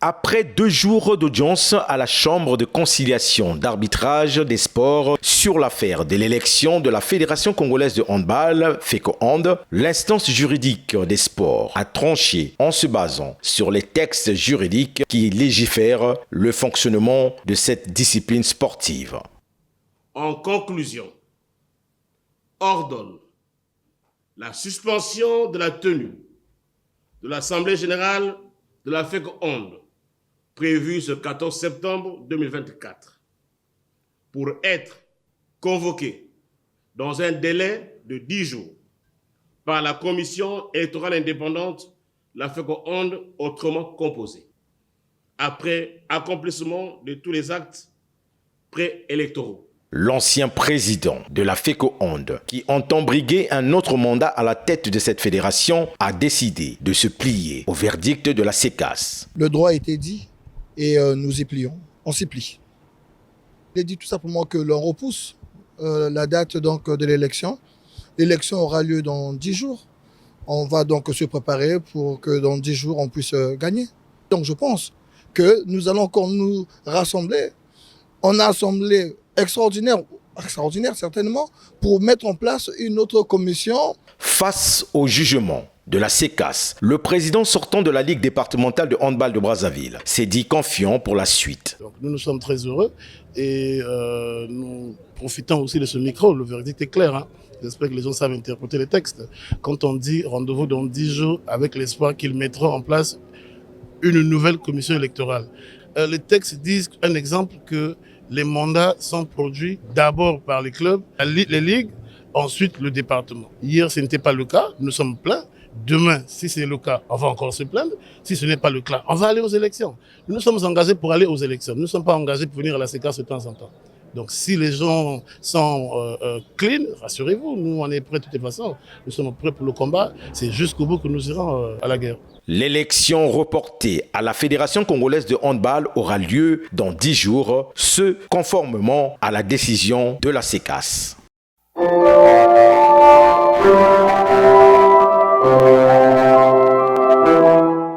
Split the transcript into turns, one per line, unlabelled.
Après 2 jours d'audience à la Chambre de conciliation d'arbitrage des sports sur l'affaire de l'élection de la Fédération congolaise de handball, FECOHAND, l'instance juridique des sports a tranché en se basant sur les textes juridiques qui légifèrent le fonctionnement de cette discipline sportive.
En conclusion, ordonne la suspension de la tenue de l'Assemblée générale de la FECOHAND prévue ce 14 septembre 2024 pour être convoqué dans un délai de 10 jours par la Commission électorale indépendante, la FECOHAND autrement composée, après accomplissement de tous les actes préélectoraux.
L'ancien président de la FECOHAND, qui entend briguer un autre mandat à la tête de cette fédération, a décidé de se plier au verdict de la CECAS.
Le droit a été dit et nous y plions. On s'y plie. Il est dit tout simplement que l'on repousse la date donc, de l'élection. L'élection aura lieu dans 10 jours. On va donc se préparer pour que dans 10 jours, on puisse gagner. Donc je pense que nous allons encore nous rassembler. On a assemblé extraordinaire certainement, pour mettre en place une autre commission.
Face au jugement de la CECAS, le président sortant de la Ligue départementale de handball de Brazzaville s'est dit confiant pour la suite.
Donc, nous sommes très heureux et nous profitons aussi de ce micro. Le verdict est clair. Hein. J'espère que les gens savent interpréter les textes. Quand on dit rendez-vous dans 10 jours avec l'espoir qu'ils mettront en place une nouvelle commission électorale. Les textes disent, un exemple, que les mandats sont produits d'abord par les clubs, les ligues, ensuite le département. Hier, ce n'était pas le cas, nous sommes pleins. Demain, si c'est le cas, on va encore se plaindre. Si ce n'est pas le cas, on va aller aux élections. Nous sommes engagés pour aller aux élections. Nous ne sommes pas engagés pour venir à la CECAS de temps en temps. Donc si les gens sont clean, rassurez-vous, nous on est prêts de toutes les façons. Nous sommes prêts pour le combat. C'est jusqu'au bout que nous irons à la guerre.
L'élection reportée à la Fédération congolaise de handball aura lieu dans 10 jours, ce conformément à la décision de la CECAS.